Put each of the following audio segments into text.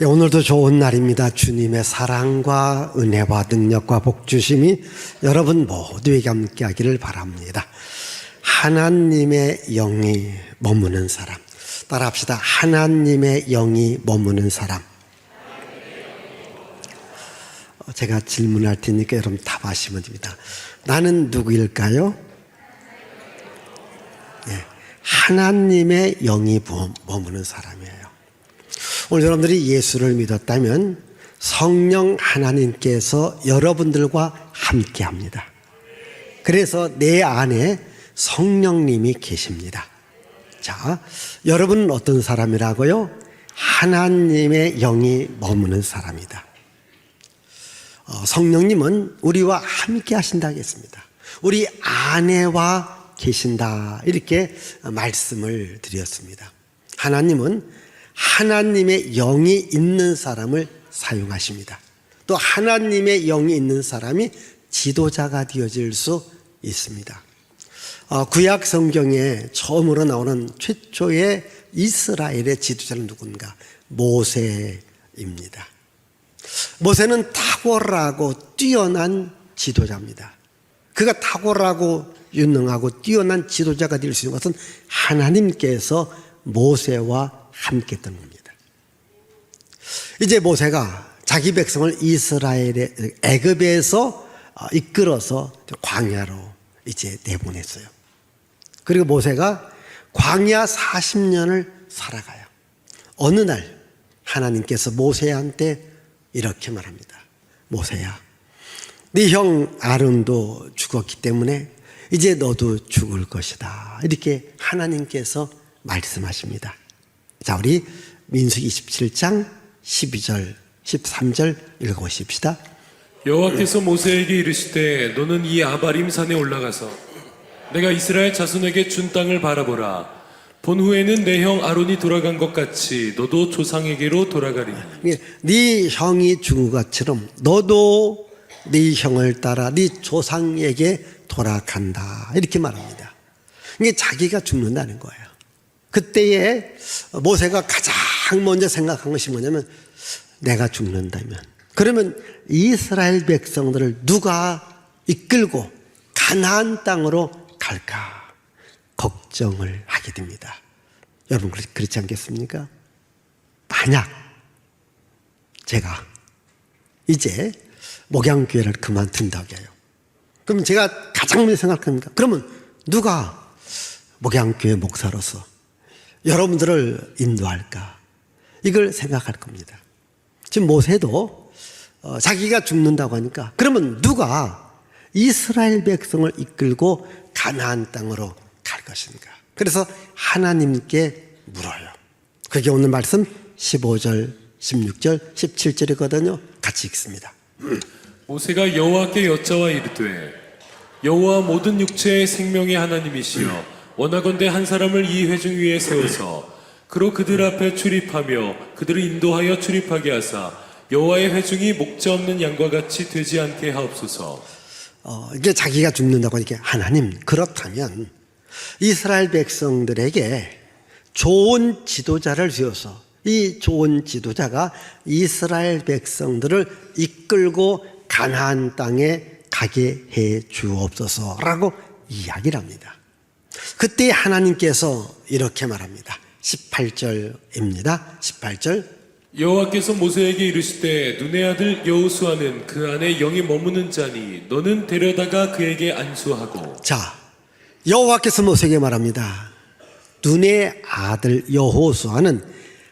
네, 오늘도 좋은 날입니다. 주님의 사랑과 은혜와 능력과 복주심이 여러분 모두에게 함께하기를 바랍니다. 하나님의 영이 머무는 사람, 따라합시다. 하나님의 영이 머무는 사람. 제가 질문할 테니까 여러분 답하시면 됩니다. 나는 누구일까요? 네, 하나님의 영이 머무는 사람이에요. 오늘 여러분들이 예수를 믿었다면 성령 하나님께서 여러분들과 함께 합니다. 그래서 내 안에 성령님이 계십니다. 자, 여러분은 어떤 사람이라고요? 하나님의 영이 머무는 사람이다. 성령님은 우리와 함께 하신다 하겠습니다. 우리 안에와 계신다, 이렇게 말씀을 드렸습니다. 하나님은 하나님의 영이 있는 사람을 사용하십니다. 또 하나님의 영이 있는 사람이 지도자가 되어질 수 있습니다. 구약 성경에 처음으로 나오는 최초의 이스라엘의 지도자는 누군가? 모세입니다. 모세는 탁월하고 뛰어난 지도자입니다. 그가 탁월하고 유능하고 뛰어난 지도자가 될 수 있는 것은 하나님께서 모세와 함께 했던 겁니다. 이제 모세가 자기 백성을 이스라엘의 애굽에서 이끌어서 광야로 이제 내보냈어요. 그리고 모세가 광야 40년을 살아가요. 어느 날 하나님께서 모세한테 이렇게 말합니다. 모세야, 네 형 아론도 죽었기 때문에 이제 너도 죽을 것이다. 이렇게 하나님께서 말씀하십니다. 자, 우리 민수기 27장 12절 13절 읽어보십시다. 여호와께서 모세에게 이르시되 너는 이 아바림 산에 올라가서 내가 이스라엘 자손에게 준 땅을 바라보라. 본 후에는 내 형 아론이 돌아간 것 같이 너도 조상에게로 돌아가리니. 네 형이 죽은 것처럼 너도 네 형을 따라 네 조상에게 돌아간다, 이렇게 말합니다. 이게 자기가 죽는다는 거예요. 그때에 모세가 가장 먼저 생각한 것이 뭐냐면, 내가 죽는다면 그러면 이스라엘 백성들을 누가 이끌고 가나안 땅으로 갈까 걱정을 하게 됩니다. 여러분 그렇지 않겠습니까? 만약 제가 이제 목양교회를 그만둔다고 해요. 그럼 제가 가장 먼저 생각합니까? 그러면 누가 목양교회 목사로서 여러분들을 인도할까? 이걸 생각할 겁니다. 지금 모세도 자기가 죽는다고 하니까 그러면 누가 이스라엘 백성을 이끌고 가나안 땅으로 갈 것인가? 그래서 하나님께 물어요. 그게 오늘 말씀 15절, 16절, 17절이거든요. 같이 읽습니다. 모세가 여호와께 여짜와 이르되 여호와 모든 육체의 생명의 하나님이시여 원하건대 한 사람을 이 회중 위에 세워서 그로 그들 앞에 출입하며 그들을 인도하여 출입하게 하사 여호와의 회중이 목자 없는 양과 같이 되지 않게 하옵소서. 이게 자기가 죽는다고 하니까, 하나님 그렇다면 이스라엘 백성들에게 좋은 지도자를 세워서 이 좋은 지도자가 이스라엘 백성들을 이끌고 가나안 땅에 가게 해 주옵소서라고 이야기를 합니다. 그때 하나님께서 이렇게 말합니다. 18절입니다. 18절. 여호와께서 모세에게 이르시되 눈의 아들 여호수아는 그 안에 영이 머무는 자니 너는 데려다가 그에게 안수하고. 자, 여호와께서 모세에게 말합니다. 눈의 아들 여호수아는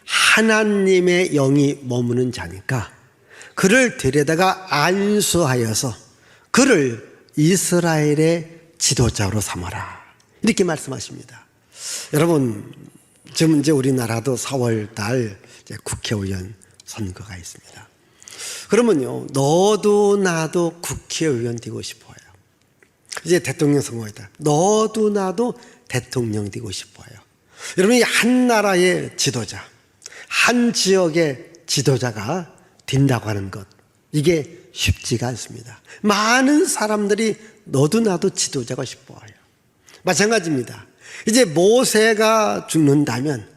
하나님의 영이 머무는 자니까 그를 데려다가 안수하여서 그를 이스라엘의 지도자로 삼아라, 이렇게 말씀하십니다. 여러분, 지금 이제 우리나라도 4월 달 국회의원 선거가 있습니다. 그러면요, 너도 나도 국회의원 되고 싶어요. 이제 대통령 선거이다. 너도 나도 대통령 되고 싶어요. 여러분, 이 한 나라의 지도자, 한 지역의 지도자가 된다고 하는 것, 이게 쉽지가 않습니다. 많은 사람들이 너도 나도 지도자가 싶어요. 마찬가지입니다. 이제 모세가 죽는다면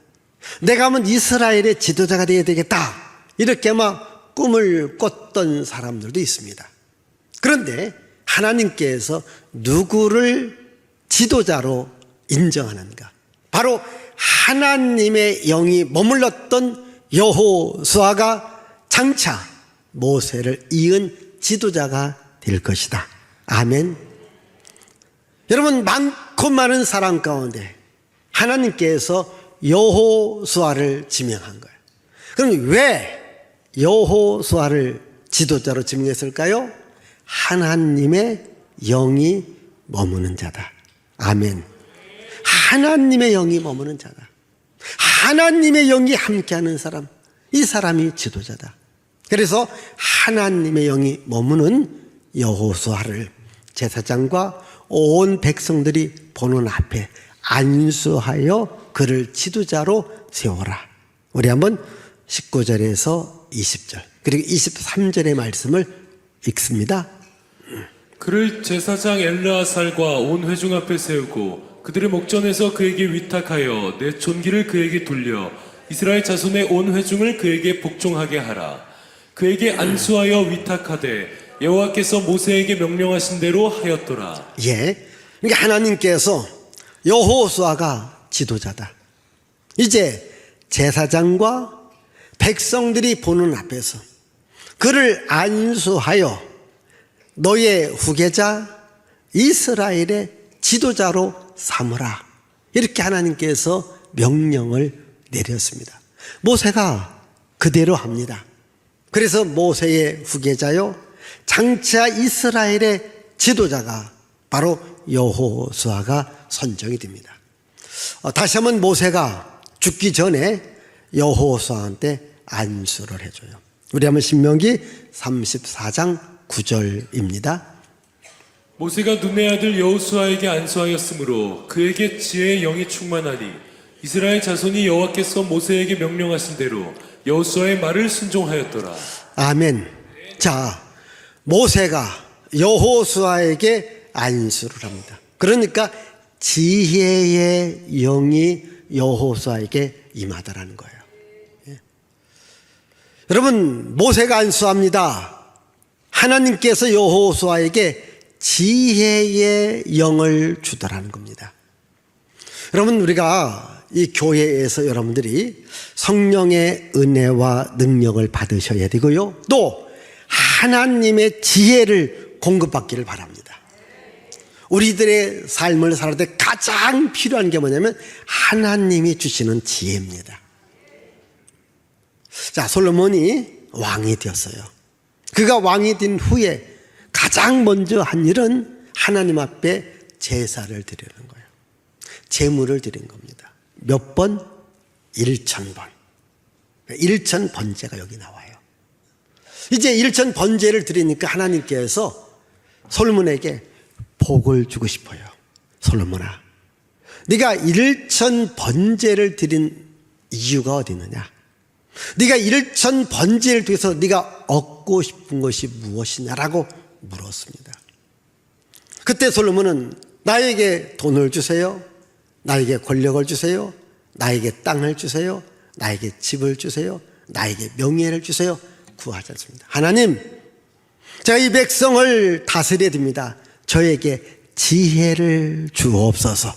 내가 한번 이스라엘의 지도자가 되어야 되겠다, 이렇게 막 꿈을 꿨던 사람들도 있습니다. 그런데 하나님께서 누구를 지도자로 인정하는가? 바로 하나님의 영이 머물렀던 여호수아가 장차 모세를 이은 지도자가 될 것이다. 아멘. 여러분, 많고 많은 사람 가운데 하나님께서 여호수아를 지명한 거예요. 그럼 왜 여호수아를 지도자로 지명했을까요? 하나님의 영이 머무는 자다. 아멘. 하나님의 영이 머무는 자다. 하나님의 영이 함께하는 사람, 이 사람이 지도자다. 그래서 하나님의 영이 머무는 여호수아를 제사장과 온 백성들이 보는 앞에 안수하여 그를 지도자로 세워라. 우리 한번 19절에서 20절 그리고 23절의 말씀을 읽습니다. 그를 제사장 엘르아살과 온 회중 앞에 세우고 그들의 목전에서 그에게 위탁하여 내 존귀를 그에게 돌려 이스라엘 자손의 온 회중을 그에게 복종하게 하라. 그에게 안수하여 위탁하되 여호와께서 모세에게 명령하신 대로 하였더라. 예, 그러니까 하나님께서 여호수아가 지도자다. 이제 제사장과 백성들이 보는 앞에서 그를 안수하여 너의 후계자 이스라엘의 지도자로 삼으라. 이렇게 하나님께서 명령을 내렸습니다. 모세가 그대로 합니다. 그래서 모세의 후계자요 장차 이스라엘의 지도자가 바로 여호수아가 선정이 됩니다. 다시 한번 모세가 죽기 전에 여호수아한테 안수를 해줘요. 우리 한번 신명기 34장 9절입니다. 모세가 눈의 아들 여호수아에게 안수하였으므로 그에게 지혜의 영이 충만하니 이스라엘 자손이 여호와께서 모세에게 명령하신 대로 여호수아의 말을 순종하였더라. 아멘. 자, 모세가 여호수아에게 안수를 합니다. 그러니까 지혜의 영이 여호수아에게 임하다라는 거예요. 예. 여러분, 모세가 안수합니다. 하나님께서 여호수아에게 지혜의 영을 주더라는 겁니다. 여러분, 우리가 이 교회에서 여러분들이 성령의 은혜와 능력을 받으셔야 되고요, 또 하나님의 지혜를 공급받기를 바랍니다. 우리들의 삶을 살아갈 때 가장 필요한 게 뭐냐면 하나님이 주시는 지혜입니다. 자, 솔로몬이 왕이 되었어요. 그가 왕이 된 후에 가장 먼저 한 일은 하나님 앞에 제사를 드리는 거예요. 제물을 드린 겁니다. 몇 번? 1000번. 1000번제가 여기 나와요. 이제 1000번제를 드리니까 하나님께서 솔로몬에게 복을 주고 싶어요. 솔로몬아, 네가 1000번제를 드린 이유가 어디 있느냐? 네가 1000번제를 통해서 네가 얻고 싶은 것이 무엇이냐라고 물었습니다. 그때 솔로몬은 나에게 돈을 주세요, 나에게 권력을 주세요, 나에게 땅을 주세요, 나에게 집을 주세요, 나에게 명예를 주세요 구하지 않습니다. 하나님, 제가 이 백성을 다스려야 됩니다. 저에게 지혜를 주옵소서.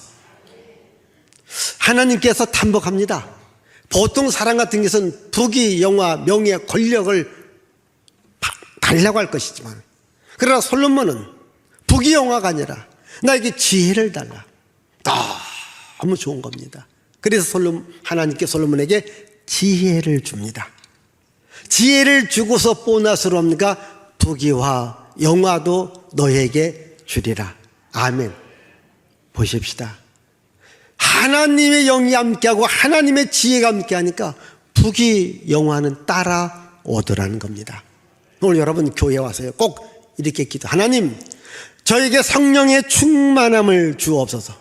하나님께서 탐복합니다. 보통 사람 같은 것은 부귀, 영화, 명예, 권력을 달라고 할 것이지만, 그러나 솔로몬은 부귀, 영화가 아니라 나에게 지혜를 달라. 너무 좋은 겁니다. 그래서 하나님께 솔로몬에게 지혜를 줍니다. 지혜를 주고서 보너스로 합니까? 부귀와 영화도 너에게 주리라. 아멘. 보십시다. 하나님의 영이 함께하고 하나님의 지혜가 함께하니까 부귀 영화는 따라오더라는 겁니다. 오늘 여러분 교회 와서요, 꼭 이렇게 기도. 하나님, 저에게 성령의 충만함을 주옵소서.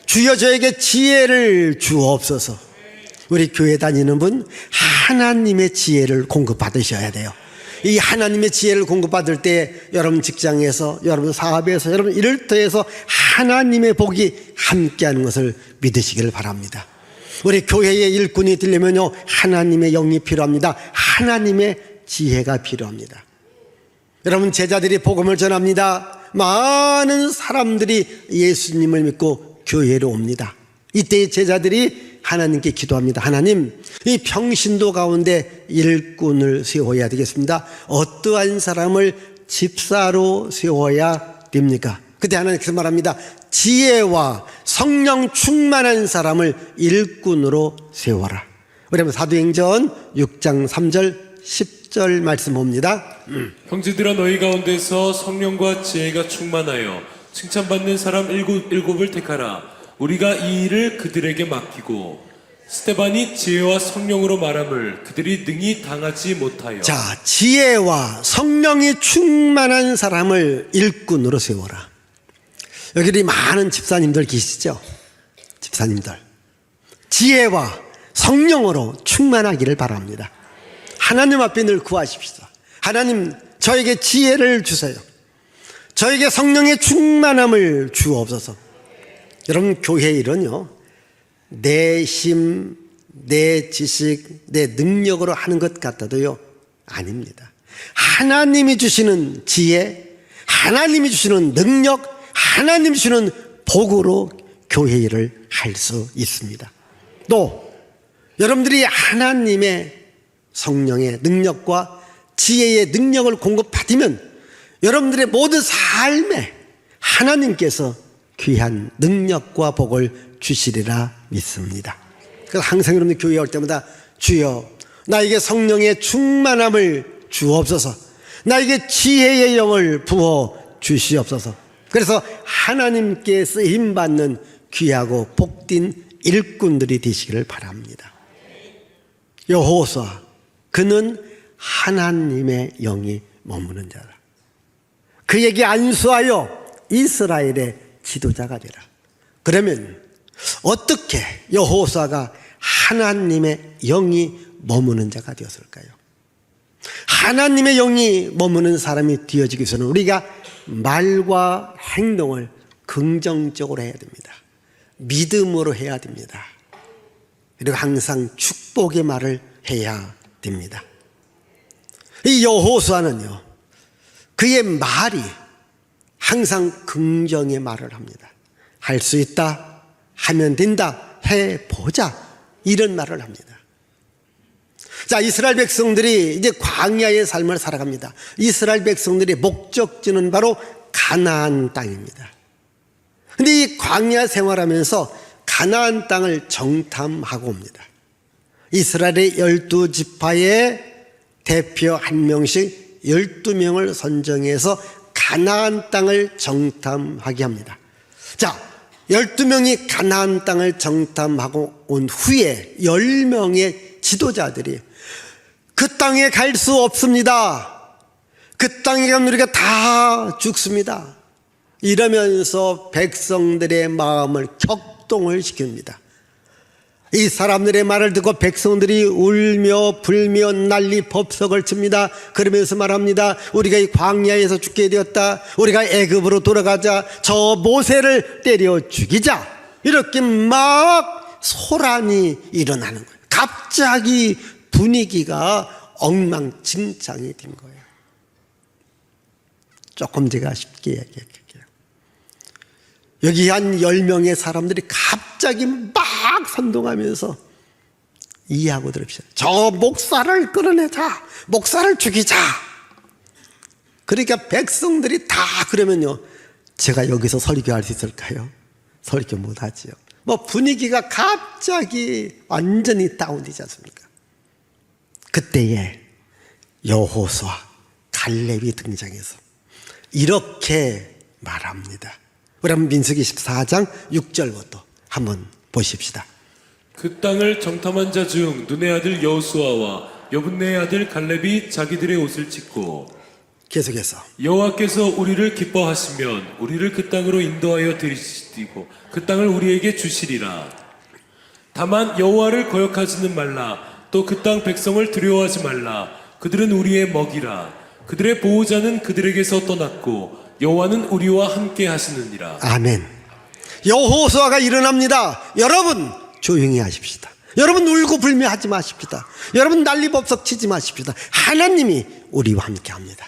주여, 저에게 지혜를 주옵소서. 우리 교회 다니는 분 하나님의 지혜를 공급받으셔야 돼요. 이 하나님의 지혜를 공급받을 때 여러분 직장에서, 여러분 사업에서, 여러분 일터에서 하나님의 복이 함께하는 것을 믿으시기를 바랍니다. 우리 교회의 일꾼이 되려면요, 하나님의 영이 필요합니다. 하나님의 지혜가 필요합니다. 여러분, 제자들이 복음을 전합니다. 많은 사람들이 예수님을 믿고 교회로 옵니다. 이때 제자들이 하나님께 기도합니다. 하나님, 이 평신도 가운데 일꾼을 세워야 되겠습니다. 어떠한 사람을 집사로 세워야 됩니까? 그때 하나님께서 말합니다. 지혜와 성령 충만한 사람을 일꾼으로 세워라. 우리 한번 사도행전 6장 3절 10절 말씀 봅니다. 형제들아, 너희 가운데서 성령과 지혜가 충만하여 칭찬받는 사람 일곱을 택하라. 우리가 이 일을 그들에게 맡기고 스데반이 지혜와 성령으로 말함을 그들이 능히 당하지 못하여. 자, 지혜와 성령이 충만한 사람을 일꾼으로 세워라. 여기 많은 집사님들 계시죠? 집사님들. 지혜와 성령으로 충만하기를 바랍니다. 하나님 앞에 늘 구하십시오. 하나님, 저에게 지혜를 주세요. 저에게 성령의 충만함을 주옵소서. 여러분, 교회 일은요, 내 힘, 내 지식, 내 능력으로 하는 것 같아도요, 아닙니다. 하나님이 주시는 지혜, 하나님이 주시는 능력, 하나님이 주시는 복으로 교회 일을 할 수 있습니다. 또 여러분들이 하나님의 성령의 능력과 지혜의 능력을 공급받으면 여러분들의 모든 삶에 하나님께서 귀한 능력과 복을 주시리라 믿습니다. 그래서 항상 여러분들 교회에 올 때마다 주여, 나에게 성령의 충만함을 주옵소서, 나에게 지혜의 영을 부어 주시옵소서. 그래서 하나님께 쓰임받는 귀하고 복된 일꾼들이 되시기를 바랍니다. 여호수아, 그는 하나님의 영이 머무는 자라. 그에게 안수하여 이스라엘의 지도자가 되라. 그러면 어떻게 여호수아가 하나님의 영이 머무는 자가 되었을까요? 하나님의 영이 머무는 사람이 되어지기 위해서는 우리가 말과 행동을 긍정적으로 해야 됩니다. 믿음으로 해야 됩니다. 그리고 항상 축복의 말을 해야 됩니다. 이 여호수아는요, 그의 말이 항상 긍정의 말을 합니다. 할 수 있다, 하면 된다, 해보자, 이런 말을 합니다. 자, 이스라엘 백성들이 이제 광야의 삶을 살아갑니다. 이스라엘 백성들의 목적지는 바로 가나안 땅입니다. 근데 이 광야 생활하면서 가나안 땅을 정탐하고 옵니다. 이스라엘의 12지파의 대표 한 명씩 12명을 선정해서 가나안 땅을 정탐하게 합니다. 자, 12명이 가나안 땅을 정탐하고 온 후에 10명의 지도자들이 그 땅에 갈 수 없습니다. 그 땅에 가면 우리가 다 죽습니다. 이러면서 백성들의 마음을 격동을 시킵니다. 이 사람들의 말을 듣고 백성들이 울며 불며 난리 법석을 칩니다. 그러면서 말합니다. 우리가 이 광야에서 죽게 되었다. 우리가 애굽으로 돌아가자. 저 모세를 때려 죽이자. 이렇게 막 소란이 일어나는 거예요. 갑자기 분위기가 엉망진창이 된 거예요. 조금 제가 쉽게 얘기할게요. 여기 한 10명의 사람들이 갑자기 막 선동하면서 이해하고 들읍시다. 저 목사를 끌어내자. 목사를 죽이자. 그러니까 백성들이 다 그러면요, 제가 여기서 설교할 수 있을까요? 설교 못하지요. 뭐 분위기가 갑자기 완전히 다운되지 않습니까? 그때에 여호수아, 갈렙이 등장해서 이렇게 말합니다. 우리 한번 민수기 14장 6절부터 한번 보십시다. 그 땅을 정탐한 자 중 눈의 아들 여호수아와 여분네의 아들 갈렙이 자기들의 옷을 찢고 계속해서 여호와께서 우리를 기뻐하시면 우리를 그 땅으로 인도하여 들이시고 그 땅을 우리에게 주시리라. 다만 여호와를 거역하지는 말라. 또 그 땅 백성을 두려워하지 말라. 그들은 우리의 먹이라. 그들의 보호자는 그들에게서 떠났고 여호와는 우리와 함께 하시느니라. 아멘. 여호수아가 일어납니다. 여러분, 조용히 하십시다. 여러분 울고 불매하지 마십시다. 여러분 난리법석 치지 마십시다. 하나님이 우리와 함께 합니다.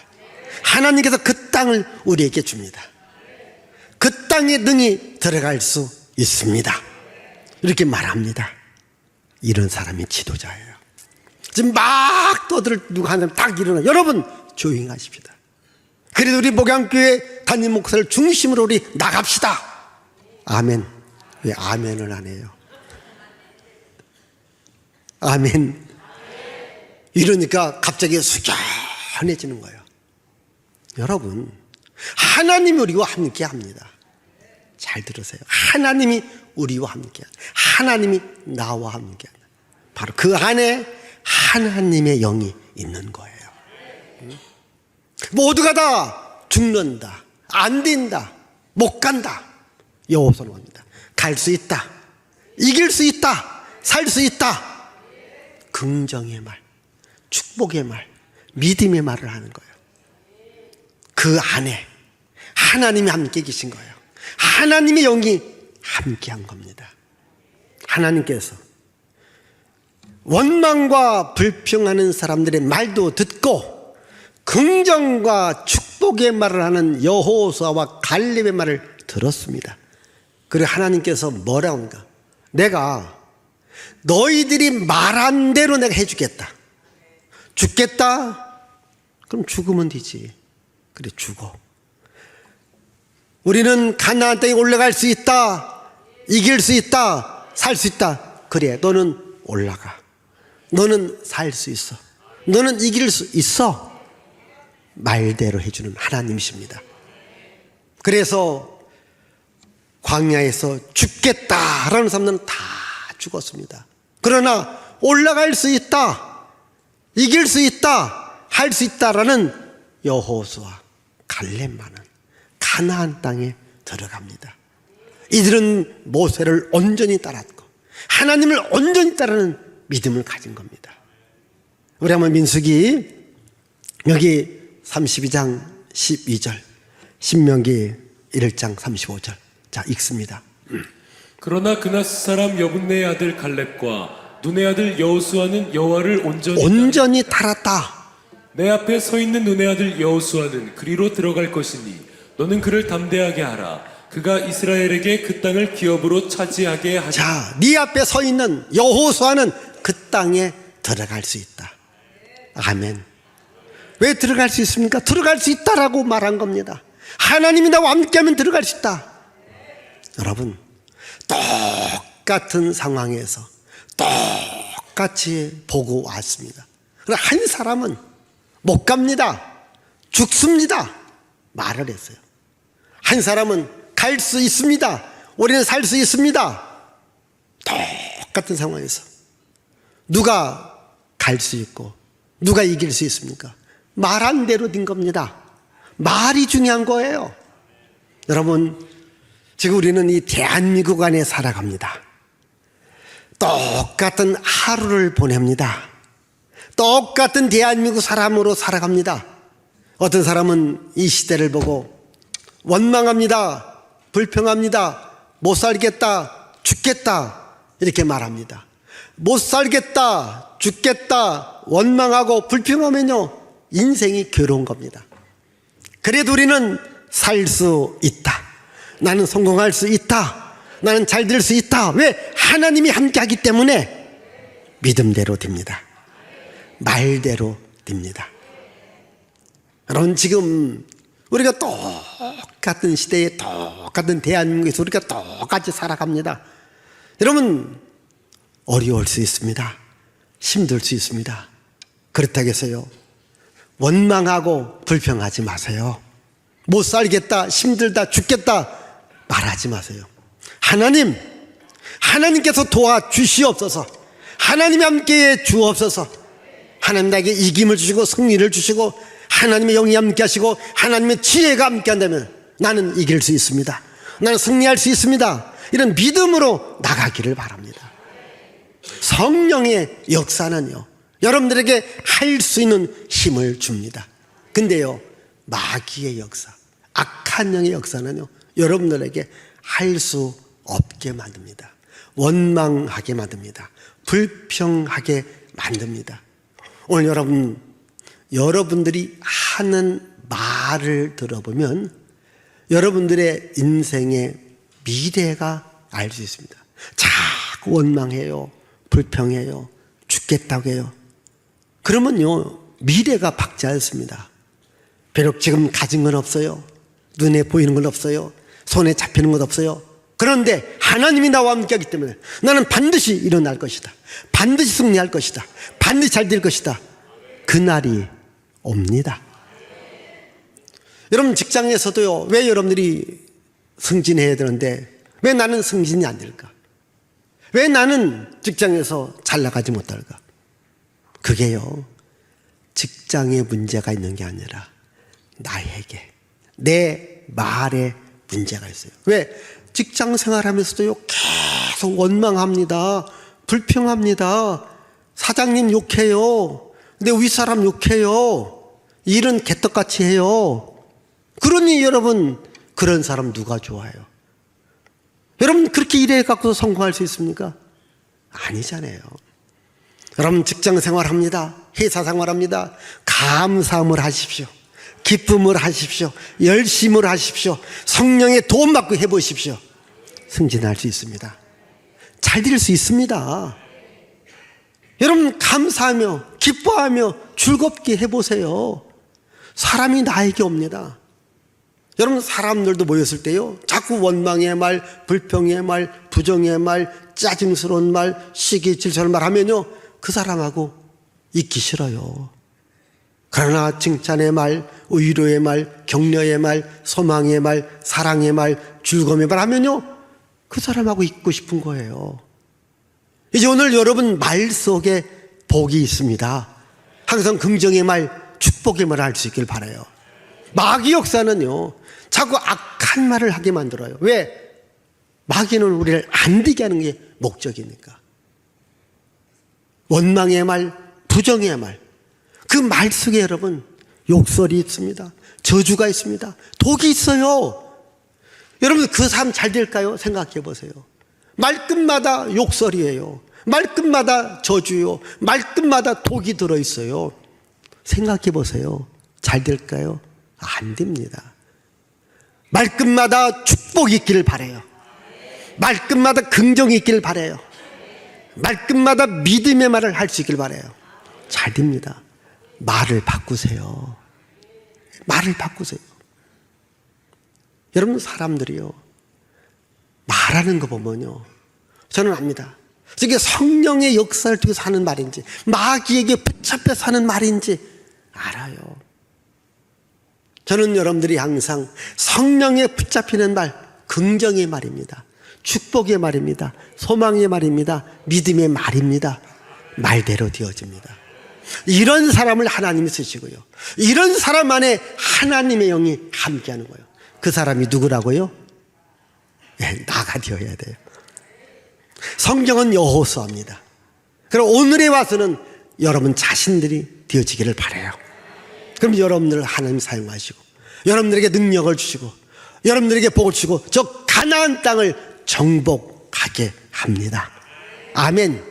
하나님께서 그 땅을 우리에게 줍니다. 그 땅에 능히 들어갈 수 있습니다. 이렇게 말합니다. 이런 사람이 지도자예요. 지금 막 떠들 누가 한 사람 딱 일어나. 여러분 조용히 하십시다. 그래도 우리 목양교회 담임 목사를 중심으로 우리 나갑시다. 아멘. 왜 아멘을 안 해요? 아멘. 이러니까 갑자기 숙연해지는 거예요. 여러분, 하나님이 우리와 함께 합니다. 잘 들으세요. 하나님이 우리와 함께 합니다. 하나님이 나와 함께 합니다. 바로 그 안에 하나님의 영이 있는 거예요. 모두가 다 죽는다, 안 된다, 못 간다. 여호와서는 합니다. 갈 수 있다, 이길 수 있다, 살 수 있다. 긍정의 말, 축복의 말, 믿음의 말을 하는 거예요. 그 안에 하나님이 함께 계신 거예요. 하나님의 영이 함께 한 겁니다. 하나님께서 원망과 불평하는 사람들의 말도 듣고 긍정과 축복의 말을 하는 여호수아와 갈렙의 말을 들었습니다. 그리고 하나님께서 뭐라고 합니까? 내가 너희들이 말한 대로 내가 해주겠다. 죽겠다? 그럼 죽으면 되지. 그래, 죽어. 우리는 가나안 땅에 올라갈 수 있다, 이길 수 있다, 살 수 있다. 그래, 너는 올라가. 너는 살 수 있어. 너는 이길 수 있어. 말대로 해주는 하나님이십니다. 그래서 광야에서 죽겠다라는 사람들은 다 죽었습니다. 그러나 올라갈 수 있다, 이길 수 있다, 할 수 있다라는 여호수아, 갈렙만은 가나안 땅에 들어갑니다. 이들은 모세를 온전히 따랐고 하나님을 온전히 따르는 믿음을 가진 겁니다. 우리 한번 민수기 여기 32장 12절, 신명기 1장 35절. 자, 읽습니다. 그러나 그나스 사람 여분네의 아들 갈렙과 눈의 아들 여호수아는 여호와를 온전히 따랐다. 내 앞에 서 있는 눈의 아들 여호수아는 그리로 들어갈 것이니 너는 그를 담대하게 하라. 그가 이스라엘에게 그 땅을 기업으로 차지하게 하자. 자, 네 앞에 서 있는 여호수아는 그 땅에 들어갈 수 있다. 아멘. 왜 들어갈 수 있습니까? 들어갈 수 있다라고 말한 겁니다. 하나님이 나와 함께하면 들어갈 수 있다. 여러분, 똑같은 상황에서 똑같이 보고 왔습니다. 그러나 한 사람은 못 갑니다, 죽습니다, 말을 했어요. 한 사람은 갈 수 있습니다, 우리는 살 수 있습니다. 똑같은 상황에서 누가 갈 수 있고 누가 이길 수 있습니까? 말한 대로 된 겁니다. 말이 중요한 거예요. 여러분, 지금 우리는 이 대한민국 안에 살아갑니다. 똑같은 하루를 보냅니다. 똑같은 대한민국 사람으로 살아갑니다. 어떤 사람은 이 시대를 보고 원망합니다, 불평합니다, 못 살겠다, 죽겠다 이렇게 말합니다. 못 살겠다, 죽겠다, 원망하고 불평하면요, 인생이 괴로운 겁니다. 그래도 우리는 살 수 있다, 나는 성공할 수 있다, 나는 잘 될 수 있다. 왜? 하나님이 함께하기 때문에 믿음대로 됩니다. 말대로 됩니다. 여러분, 지금 우리가 똑같은 시대에 똑같은 대한민국에서 우리가 똑같이 살아갑니다. 여러분, 어려울 수 있습니다. 힘들 수 있습니다. 그렇다고 해서요, 원망하고 불평하지 마세요. 못 살겠다, 힘들다, 죽겠다 말하지 마세요. 하나님께서 도와주시옵소서. 하나님이 함께해 주옵소서. 하나님 나에게 이김을 주시고 승리를 주시고 하나님의 영이 함께 하시고 하나님의 지혜가 함께 한다면 나는 이길 수 있습니다, 나는 승리할 수 있습니다, 이런 믿음으로 나가기를 바랍니다. 성령의 역사는요, 여러분들에게 할 수 있는 힘을 줍니다. 근데요, 마귀의 역사, 악한 영의 역사는요, 여러분들에게 할 수 없게 만듭니다. 원망하게 만듭니다. 불평하게 만듭니다. 오늘 여러분들이 하는 말을 들어보면 여러분들의 인생의 미래가 알 수 있습니다. 자꾸 원망해요. 불평해요. 죽겠다고 해요. 그러면요, 미래가 밝지 않습니다. 비록 지금 가진 건 없어요. 눈에 보이는 건 없어요. 손에 잡히는 건 없어요. 그런데 하나님이 나와 함께하기 때문에 나는 반드시 일어날 것이다. 반드시 승리할 것이다. 반드시 잘 될 것이다. 그날이 옵니다. 여러분 직장에서도요, 왜 여러분들이 승진해야 되는데 왜 나는 승진이 안 될까? 왜 나는 직장에서 잘 나가지 못할까? 그게요, 직장에 문제가 있는 게 아니라 나에게, 내 말에 문제가 있어요. 왜? 직장 생활하면서도요, 계속 원망합니다. 불평합니다. 사장님 욕해요. 내 윗사람 욕해요. 일은 개떡같이 해요. 그러니 여러분, 그런 사람 누가 좋아해요? 여러분 그렇게 일해 갖고 성공할 수 있습니까? 아니잖아요. 여러분 직장 생활합니다. 회사 생활합니다. 감사함을 하십시오. 기쁨을 하십시오. 열심을 하십시오. 성령의 도움 받고 해보십시오. 승진할 수 있습니다. 잘 될 수 있습니다. 여러분 감사하며 기뻐하며 즐겁게 해보세요. 사람이 나에게 옵니다. 여러분 사람들도 모였을 때요, 자꾸 원망의 말, 불평의 말, 부정의 말, 짜증스러운 말, 시기질투하는 말 하면요, 그 사람하고 있기 싫어요. 그러나 칭찬의 말, 위로의 말, 격려의 말, 소망의 말, 사랑의 말, 즐거움의 말 하면요, 그 사람하고 있고 싶은 거예요. 이제 오늘 여러분 말 속에 복이 있습니다. 항상 긍정의 말, 축복의 말을 할 수 있길 바라요. 마귀 역사는요, 자꾸 악한 말을 하게 만들어요. 왜? 마귀는 우리를 안 되게 하는 게 목적이니까. 원망의 말, 부정의 말, 그 말 속에 여러분 욕설이 있습니다. 저주가 있습니다. 독이 있어요. 여러분 그 삶 잘 될까요? 생각해 보세요. 말끝마다 욕설이에요. 말끝마다 저주요. 말끝마다 독이 들어있어요. 생각해 보세요. 잘 될까요? 안 됩니다. 말끝마다 축복이 있기를 바라요. 말끝마다 긍정이 있기를 바라요. 말끝마다 믿음의 말을 할 수 있기를 바라요. 잘 됩니다. 말을 바꾸세요. 말을 바꾸세요. 여러분 사람들이요, 말하는 거 보면요, 저는 압니다. 이게 성령의 역사를 통해서 하는 말인지 마귀에게 붙잡혀서 하는 말인지 알아요. 저는 여러분들이 항상 성령에 붙잡히는 말, 긍정의 말입니다. 축복의 말입니다. 소망의 말입니다. 믿음의 말입니다. 말대로 되어집니다. 이런 사람을 하나님이 쓰시고요, 이런 사람 안에 하나님의 영이 함께하는 거예요. 그 사람이 누구라고요? 네, 나가 되어야 돼요. 성경은 여호수아입니다. 그럼 오늘에 와서는 여러분 자신들이 되어지기를 바라요. 그럼 여러분들을 하나님 사용하시고 여러분들에게 능력을 주시고 여러분들에게 복을 주시고 저 가나안 땅을 정복하게 합니다. 아멘.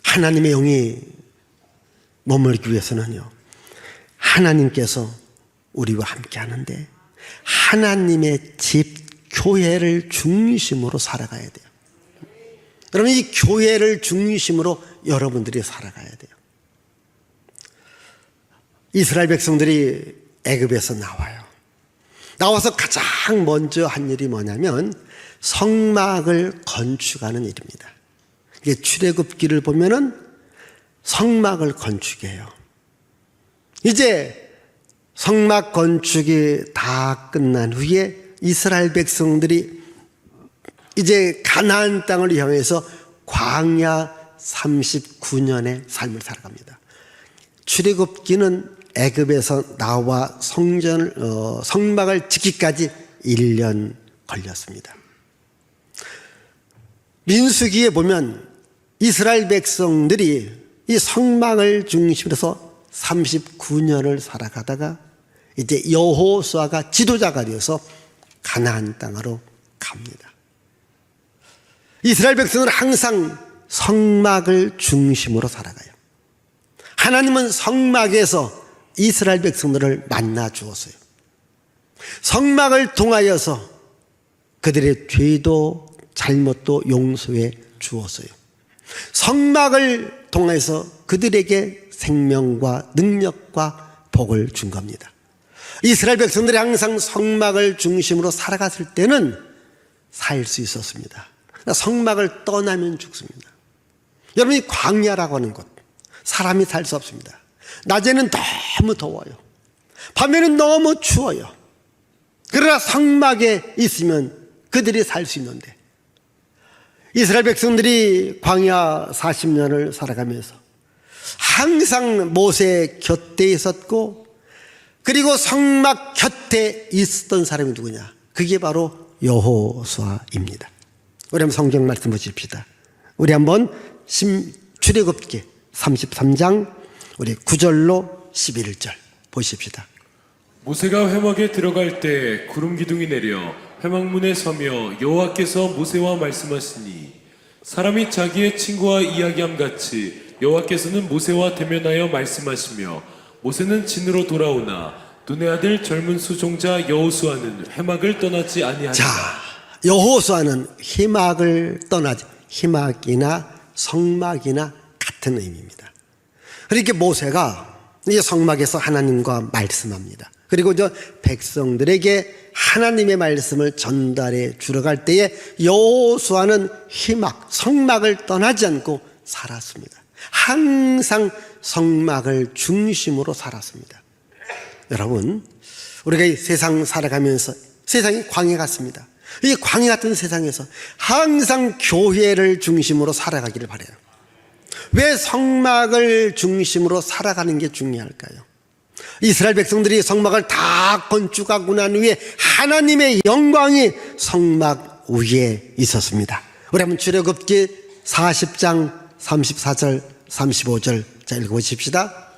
하나님의 영이 머물기 위해서는요, 하나님께서 우리와 함께 하는데 하나님의 집 교회를 중심으로 살아가야 돼요. 여러분 이 교회를 중심으로 여러분들이 살아가야 돼요. 이스라엘 백성들이 애굽에서 나와요. 나와서 가장 먼저 한 일이 뭐냐면 성막을 건축하는 일입니다. 이게 출애굽기를 보면은 성막을 건축해요. 이제 성막 건축이 다 끝난 후에 이스라엘 백성들이 이제 가나안 땅을 향해서 광야 39년의 삶을 살아갑니다. 출애굽기는 애굽에서 나와 성막을 짓기까지 1년 걸렸습니다. 민수기에 보면 이스라엘 백성들이 이 성막을 중심으로 해서 39년을 살아가다가 이제 여호수아가 지도자가 되어서 가나안 땅으로 갑니다. 이스라엘 백성은 항상 성막을 중심으로 살아가요. 하나님은 성막에서 이스라엘 백성들을 만나 주었어요. 성막을 통하여서 그들의 죄도 잘못도 용서해 주었어요. 성막을 통해서 그들에게 생명과 능력과 복을 준 겁니다. 이스라엘 백성들이 항상 성막을 중심으로 살아갔을 때는 살 수 있었습니다. 성막을 떠나면 죽습니다. 여러분이 광야라고 하는 곳, 사람이 살 수 없습니다. 낮에는 너무 더워요. 밤에는 너무 추워요. 그러나 성막에 있으면 그들이 살 수 있는데, 이스라엘 백성들이 광야 40년을 살아가면서 항상 모세 곁에 있었고, 그리고 성막 곁에 있었던 사람이 누구냐? 그게 바로 여호수아입니다. 우리 한번 성경 말씀 보십시다. 우리 한번 출애굽기 33장 우리 9절로 11절 보십시다. 모세가 회막에 들어갈 때 구름 기둥이 내려 회막문에 서며 여호와께서 모세와 말씀하시니, 사람이 자기의 친구와 이야기함 같이 여호와께서는 모세와 대면하여 말씀하시며, 모세는 진으로 돌아오나 눈의 아들 젊은 수종자 여호수아는 회막을 떠나지 아니하니라. 자, 여호수아는 회막을 떠나지, 회막이나 성막이나 같은 의미입니다. 그렇게 모세가 이 성막에서 하나님과 말씀합니다. 그리고 저 백성들에게 하나님의 말씀을 전달해 주러 갈 때에 여호수아는 회막, 성막을 떠나지 않고 살았습니다. 항상 성막을 중심으로 살았습니다. 여러분, 우리가 이 세상 살아가면서 세상이 광야 같습니다. 이 광야 같은 세상에서 항상 교회를 중심으로 살아가기를 바라요. 왜 성막을 중심으로 살아가는 게 중요할까요? 이스라엘 백성들이 성막을 다 건축하고 난 후에 하나님의 영광이 성막 위에 있었습니다. 우리 한번 출애굽기 40장 34절 35절 자 읽어보십시다.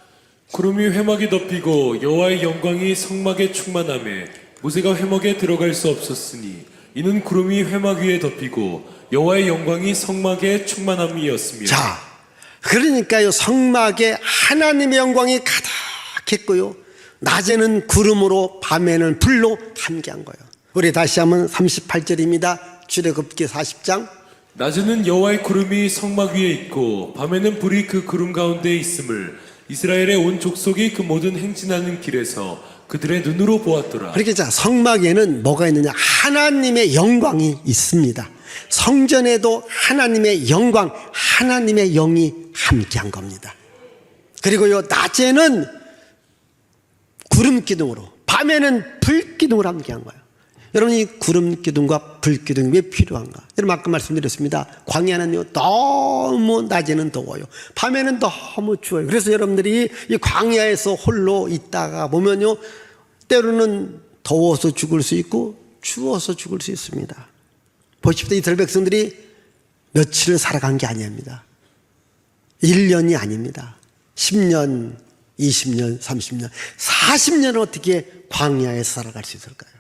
구름이 회막에 덮이고 여호와의 영광이 성막에 충만하며 모세가 회막에 들어갈 수 없었으니, 이는 구름이 회막 위에 덮이고 여호와의 영광이 성막에 충만함이었으며. 자, 그러니까요, 성막에 하나님의 영광이 가득했고요, 낮에는 구름으로 밤에는 불로 함께한 거예요. 우리 다시 한번 38절입니다. 출애굽기 40장. 낮에는 여호와의 구름이 성막 위에 있고 밤에는 불이 그 구름 가운데 있음을 이스라엘의 온 족속이 그 모든 행진하는 길에서 그들의 눈으로 보았더라. 그렇게 자, 성막에는 뭐가 있느냐? 하나님의 영광이 있습니다. 성전에도 하나님의 영광, 하나님의 영이 함께한 겁니다. 그리고요, 낮에는 구름 기둥으로, 밤에는 불 기둥으로 함께한 거예요. 여러분, 이 구름 기둥과 불 기둥이 왜 필요한가? 여러분, 아까 말씀드렸습니다. 광야는요, 너무 낮에는 더워요. 밤에는 너무 추워요. 그래서 여러분들이 이 광야에서 홀로 있다가 보면요, 때로는 더워서 죽을 수 있고 추워서 죽을 수 있습니다. 보십시오. 이스라엘 백성들이 며칠을 살아간 게 아닙니다. 1년이 아닙니다. 10년, 20년, 30년, 40년을 어떻게 광야에서 살아갈 수 있을까요?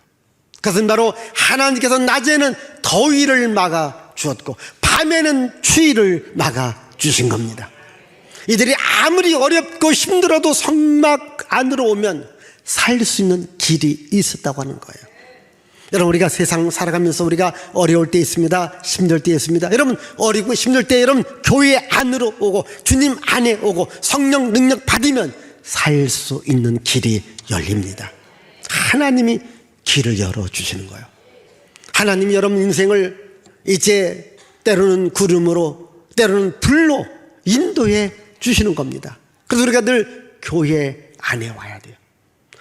그것은 바로 하나님께서 낮에는 더위를 막아 주었고 밤에는 추위를 막아 주신 겁니다. 이들이 아무리 어렵고 힘들어도 성막 안으로 오면 살 수 있는 길이 있었다고 하는 거예요. 여러분, 우리가 세상 살아가면서 우리가 어려울 때 있습니다. 힘들 때 있습니다. 여러분, 어리고 힘들 때 여러분 교회 안으로 오고 주님 안에 오고 성령 능력 받으면 살 수 있는 길이 열립니다. 하나님이 길을 열어주시는 거예요. 하나님이 여러분 인생을 이제 때로는 구름으로 때로는 불로 인도해 주시는 겁니다. 그래서 우리가 늘 교회 안에 와야 돼요.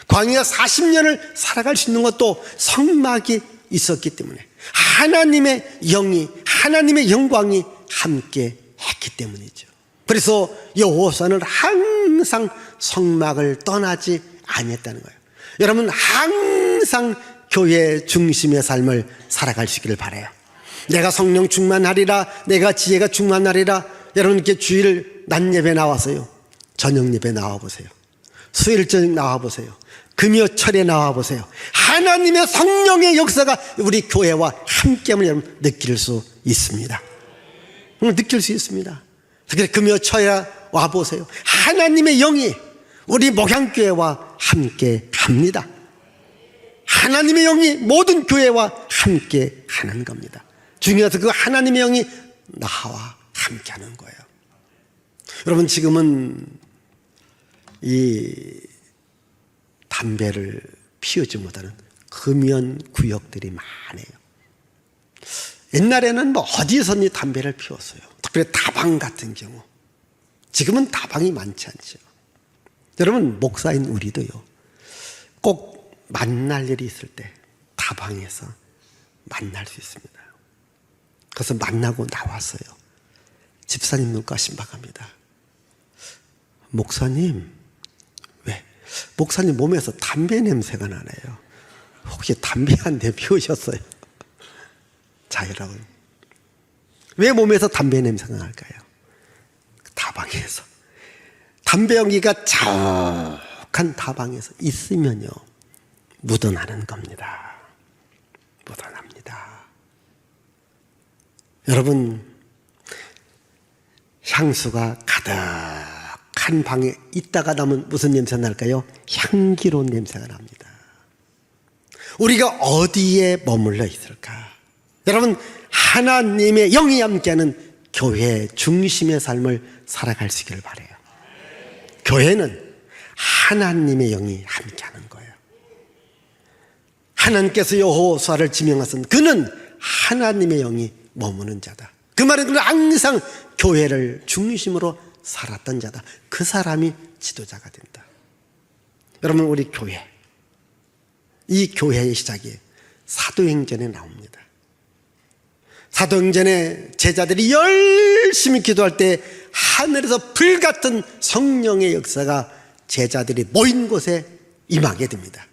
광야 40년을 살아갈 수 있는 것도 성막이 있었기 때문에, 하나님의 영이, 하나님의 영광이 함께 했기 때문이죠. 그래서 여호수아는 항상 성막을 떠나지 아니했다는 거예요. 여러분, 항상 교회 중심의 삶을 살아가시기를 바라요. 내가 성령 충만하리라, 내가 지혜가 충만하리라. 여러분, 이렇게 주일 낮 예배 나와서요, 저녁 예배 나와보세요. 수요일 저녁 나와보세요. 금요철에 나와보세요. 하나님의 성령의 역사가 우리 교회와 함께함을 여러분 느낄 수 있습니다. 느낄 수 있습니다. 그래 금요초에 와보세요. 하나님의 영이 우리 목양교회와 함께 갑니다. 하나님의 영이 모든 교회와 함께 가는 겁니다. 중요해서 그 하나님의 영이 나와 함께 하는 거예요. 여러분, 지금은 이 담배를 피우지 못하는 금연 구역들이 많아요. 옛날에는 뭐 어디서든지 담배를 피웠어요. 특별히 다방 같은 경우. 지금은 다방이 많지 않죠. 여러분, 목사인 우리도요, 꼭 만날 일이 있을 때 다방에서 만날 수 있습니다. 그래서 만나고 나왔어요. 집사님 눈가 신박합니다. 목사님, 왜? 목사님 몸에서 담배 냄새가 나네요. 혹시 담배 한 대 피우셨어요? 자, 여러분, 왜 몸에서 담배 냄새가 날까요? 다방에서 담배 연기가 자욱한 다방에서 있으면요, 묻어나는 겁니다. 묻어납니다. 여러분, 향수가 가득한 방에 있다가 나면 무슨 냄새가 날까요? 향기로운 냄새가 납니다. 우리가 어디에 머물러 있을까? 여러분, 하나님의 영이 함께하는 교회 중심의 삶을 살아갈 수 있기를 바라요. 교회는 하나님의 영이 함께하는 거예요. 하나님께서 여호수아를 지명하신 그는 하나님의 영이 머무는 자다. 그 말은 그는 항상 교회를 중심으로 살았던 자다. 그 사람이 지도자가 된다. 여러분, 우리 교회, 이 교회의 시작이 사도행전에 나옵니다. 사도행전에 제자들이 열심히 기도할 때 하늘에서 불같은 성령의 역사가 제자들이 모인 곳에 임하게 됩니다.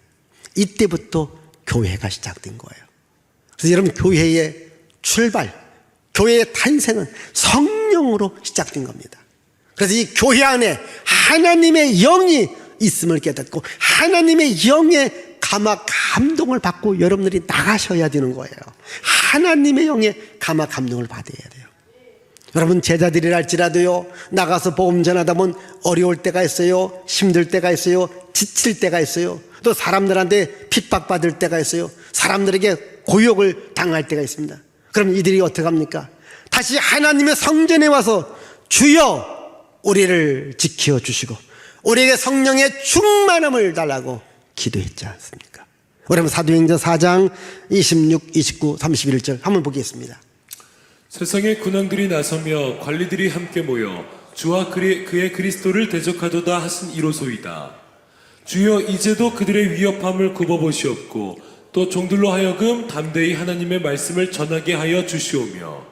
이때부터 교회가 시작된 거예요. 그래서 여러분, 교회의 출발, 교회의 탄생은 성령으로 시작된 겁니다. 그래서 이 교회 안에 하나님의 영이 있음을 깨닫고 하나님의 영의 감화 감동을 받고 여러분들이 나가셔야 되는 거예요. 하나님의 영의 감화 감동을 받아야 돼요. 여러분, 제자들이랄지라도요, 나가서 복음 전하다 보면 어려울 때가 있어요. 힘들 때가 있어요. 지칠 때가 있어요. 또 사람들한테 핍박받을 때가 있어요. 사람들에게 고욕을 당할 때가 있습니다. 그럼 이들이 어떻게 합니까? 다시 하나님의 성전에 와서 주여 우리를 지켜주시고 우리에게 성령의 충만함을 달라고 기도했지 않습니까? 여러분, 사도행전 4장 26, 29, 31절 한번 보겠습니다. 세상의 군왕들이 나서며 관리들이 함께 모여 주와 그의 그리스도를 대적하도다 하신 이로소이다. 주여, 이제도 그들의 위협함을 굽어보시옵고 또 종들로 하여금 담대히 하나님의 말씀을 전하게 하여 주시오며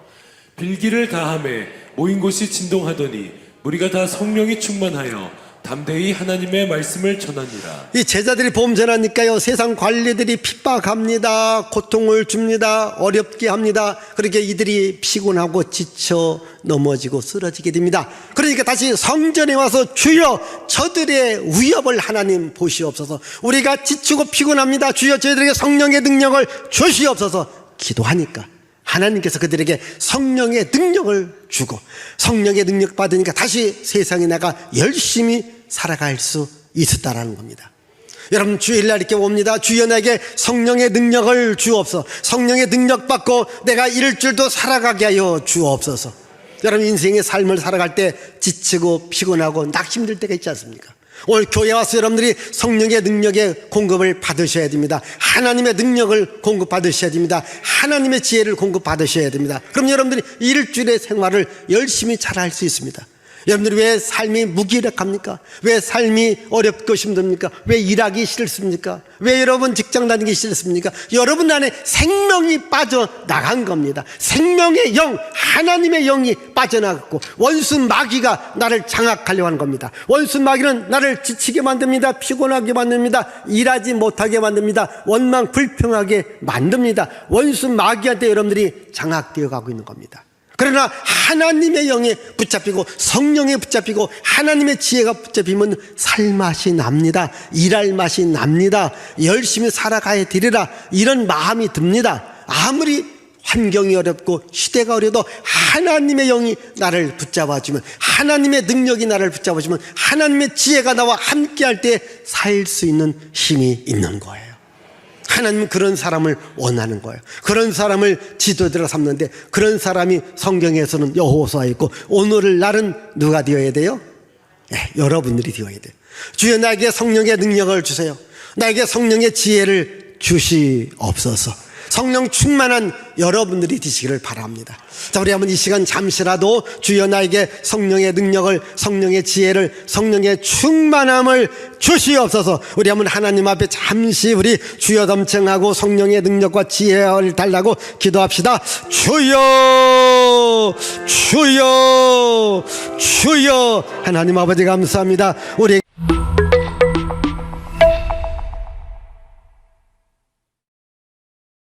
빌기를 다함에 모인 곳이 진동하더니 우리가 다 성령이 충만하여 담대히 하나님의 말씀을 전하니라. 이 제자들이 복음 전하니까요, 세상 관리들이 핍박합니다. 고통을 줍니다. 어렵게 합니다. 그렇게 이들이 피곤하고 지쳐 넘어지고 쓰러지게 됩니다. 그러니까 다시 성전에 와서 주여 저들의 위협을 하나님 보시옵소서. 우리가 지치고 피곤합니다. 주여 저희들에게 성령의 능력을 주시옵소서 기도하니까 하나님께서 그들에게 성령의 능력을 주고 성령의 능력 받으니까 다시 세상에 나가 열심히 살아갈 수 있었다라는 겁니다. 여러분, 주일날 이렇게 옵니다. 주여 나에게 성령의 능력을 주옵소서. 성령의 능력 받고 내가 일주일도 살아가게 하여 주옵소서. 여러분, 인생의 삶을 살아갈 때 지치고 피곤하고 nak 힘들 때가 있지 않습니까? 오늘 교회 와서 여러분들이 성령의 능력의 공급을 받으셔야 됩니다. 하나님의 능력을 공급받으셔야 됩니다. 하나님의 지혜를 공급받으셔야 됩니다. 그럼 여러분들이 일주일의 생활을 열심히 잘할 수 있습니다. 여러분들이 왜 삶이 무기력합니까? 왜 삶이 어렵고 힘듭니까? 왜 일하기 싫습니까? 왜 여러분 직장 다니기 싫습니까? 여러분 안에 생명이 빠져나간 겁니다. 생명의 영, 하나님의 영이 빠져나갔고 원수 마귀가 나를 장악하려고 하는 겁니다. 원수 마귀는 나를 지치게 만듭니다. 피곤하게 만듭니다. 일하지 못하게 만듭니다. 원망 불평하게 만듭니다. 원수 마귀한테 여러분들이 장악되어 가고 있는 겁니다. 그러나 하나님의 영에 붙잡히고 성령에 붙잡히고 하나님의 지혜가 붙잡히면 살맛이 납니다. 일할 맛이 납니다. 열심히 살아가야 되리라 이런 마음이 듭니다. 아무리 환경이 어렵고 시대가 어려도 하나님의 영이 나를 붙잡아주면, 하나님의 능력이 나를 붙잡아주면, 하나님의 지혜가 나와 함께할 때 살 수 있는 힘이 있는 거예요. 하나님은 그런 사람을 원하는 거예요. 그런 사람을 지도자로 삼는데, 그런 사람이 성경에서는 여호수아 있고, 오늘을 날은 누가 되어야 돼요? 네, 여러분들이 되어야 돼요. 주여 나에게 성령의 능력을 주세요. 나에게 성령의 지혜를 주시옵소서. 성령 충만한 여러분들이 되시기를 바랍니다. 자, 우리 한번 이 시간 잠시라도 주여 나에게 성령의 능력을, 성령의 지혜를, 성령의 충만함을 주시옵소서. 우리 한번 하나님 앞에 잠시 우리 주여 덤청하고 성령의 능력과 지혜를 달라고 기도합시다. 주여, 주여, 주여. 하나님 아버지 감사합니다. 우리